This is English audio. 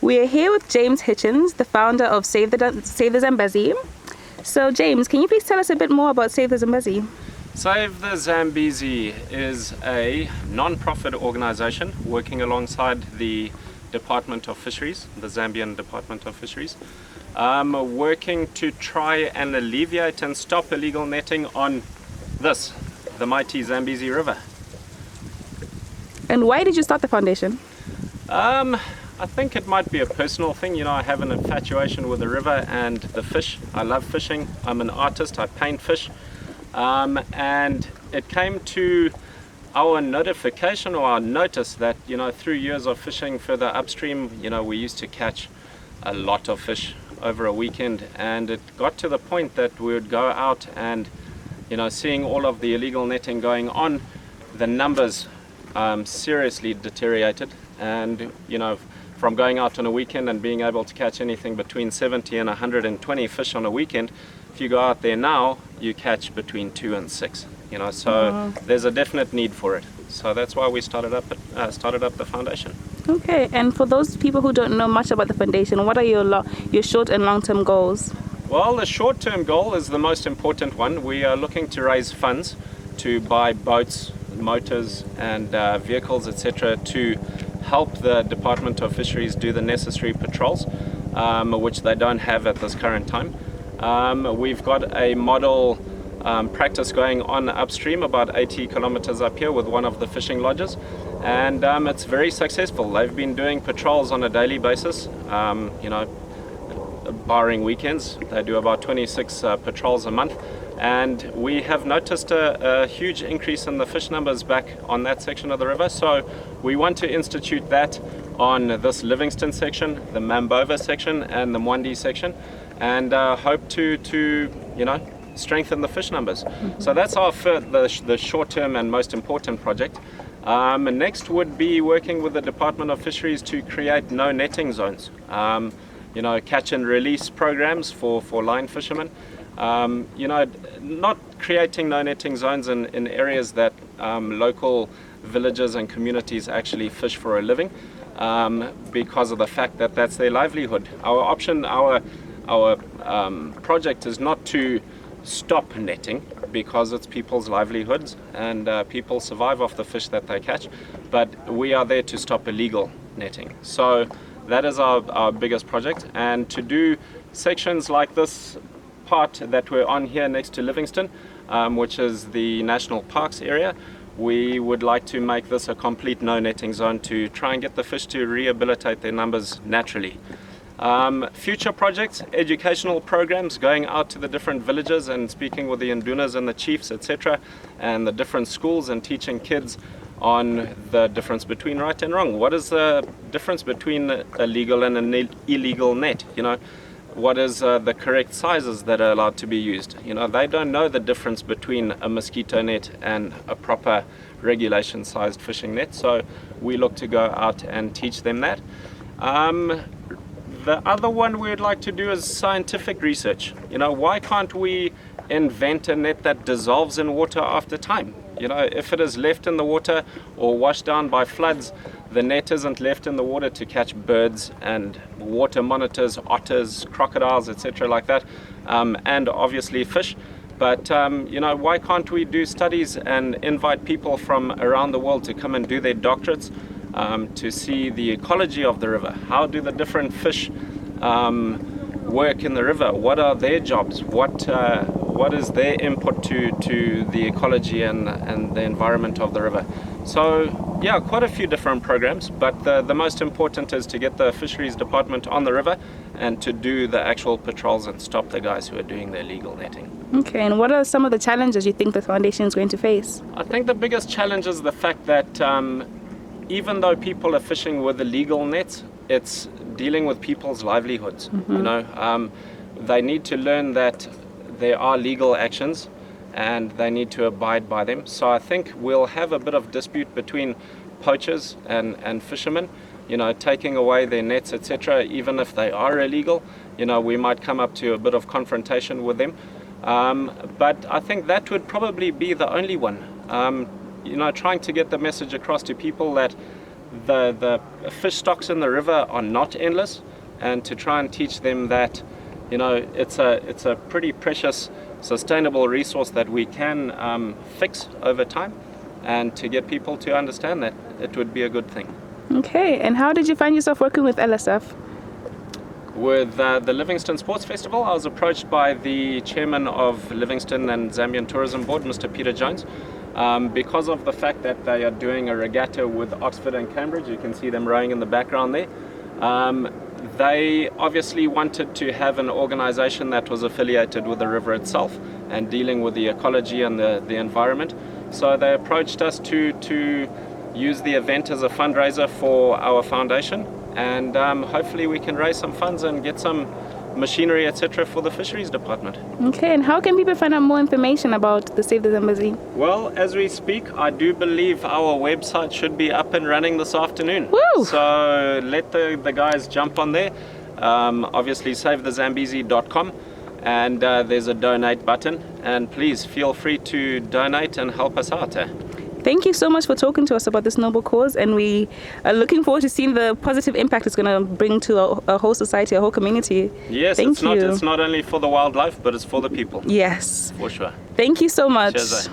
We are here with James Hitchins, the founder of Save the Zambezi. So James, can you please tell us a bit more about Save the Zambezi? Save the Zambezi is a non-profit organization working alongside the Department of Fisheries, the Zambian Department of Fisheries, working to try and alleviate and stop illegal netting on the mighty Zambezi River. And why did you start the foundation? I think it might be a personal thing. You know, I have an infatuation with the river and the fish. I love fishing. I'm an artist. I paint fish. And it came to our notification or our notice that, you know, through years of fishing further upstream, you know, we used to catch a lot of fish over a weekend. And it got to the point that we would go out and, you know, seeing all of the illegal netting going on, the numbers seriously deteriorated. And, you know, from going out on a weekend and being able to catch anything between 70 and 120 fish on a weekend, if you go out there now, you catch between 2 and 6. You know, so there's a definite need for it. So that's why we started up the foundation. Okay, and for those people who don't know much about the foundation, what are your short and long-term goals? Well, the short-term goal is the most important one. We are looking to raise funds to buy boats, motors, and vehicles, etc., to help the Department of Fisheries do the necessary patrols, which they don't have at this current time. We've got a model practice going on upstream about 80 kilometers up here with one of the fishing lodges, and it's very successful. They've been doing patrols on a daily basis, you know, barring weekends. They do about 26 patrols a month, and we have noticed a huge increase in the fish numbers back on that section of the river. So we want to institute that on this Livingstone section, the Mambova section, and the Mwandi section, and hope to you know, strengthen the fish numbers. So that's the short-term and most important project. Next would be working with the Department of Fisheries to create no netting zones. You know, catch and release programs for line fishermen. You know, not creating no netting zones in areas that local villages and communities actually fish for a living, because of the fact that that's their livelihood. Our project is not to stop netting, because it's people's livelihoods and people survive off the fish that they catch, but we are there to stop illegal netting. So that is our biggest project, and to do sections like this part that we're on here next to Livingstone, which is the national parks area, we would like to make this a complete no netting zone to try and get the fish to rehabilitate their numbers naturally. Future projects, educational programs, going out to the different villages and speaking with the Ndunas and the chiefs, etc., and the different schools, and teaching kids on the difference between right and wrong. What is the difference between a legal and an illegal net? You know, what is the correct sizes that are allowed to be used? You know, they don't know the difference between a mosquito net and a proper regulation sized fishing net, so we look to go out and teach them that. The other one we would like to do is scientific research. You know, why can't we invent a net that dissolves in water after time? You know, if it is left in the water or washed down by floods, the net isn't left in the water to catch birds and water monitors, otters, crocodiles, etc. like that, and obviously fish. But, you know, why can't we do studies and invite people from around the world to come and do their doctorates to see the ecology of the river? How do the different fish work in the river? What are their jobs? What is their input to the ecology and the environment of the river? So yeah, quite a few different programs, but the most important is to get the fisheries department on the river and to do the actual patrols and stop the guys who are doing the illegal netting. Okay, and what are some of the challenges you think the foundation is going to face? I think the biggest challenge is the fact that even though people are fishing with illegal nets, it's dealing with people's livelihoods. You know, they need to learn that there are legal actions and they need to abide by them. So I think we'll have a bit of dispute between poachers and fishermen, you know, taking away their nets, etc. Even if they are illegal, you know, we might come up to a bit of confrontation with them. But I think that would probably be the only one. You know, trying to get the message across to people that the fish stocks in the river are not endless, and to try and teach them that, you know, it's a pretty precious, sustainable resource that we can fix over time, and to get people to understand that it would be a good thing. Okay, and how did you find yourself working with LSF? With the Livingstone Sports Festival, I was approached by the chairman of Livingstone and Zambian Tourism Board, Mr. Peter Jones, because of the fact that they are doing a regatta with Oxford and Cambridge. You can see them rowing in the background there. They obviously wanted to have an organization that was affiliated with the river itself and dealing with the ecology and the environment. So they approached us to use the event as a fundraiser for our foundation, and hopefully we can raise some funds and get some machinery, etc., for the fisheries department. Okay, and how can people find out more information about the Save the Zambezi? Well, as we speak, I do believe our website should be up and running this afternoon. Woo! So let the guys jump on there. Obviously savethezambezi.com, and there's a donate button, and please feel free to donate and help us out. Thank you so much for talking to us about this noble cause, and we are looking forward to seeing the positive impact it's going to bring to a whole society, a whole community. Yes, it's not only for the wildlife, but it's for the people. Yes. For sure. Thank you so much. Cheers.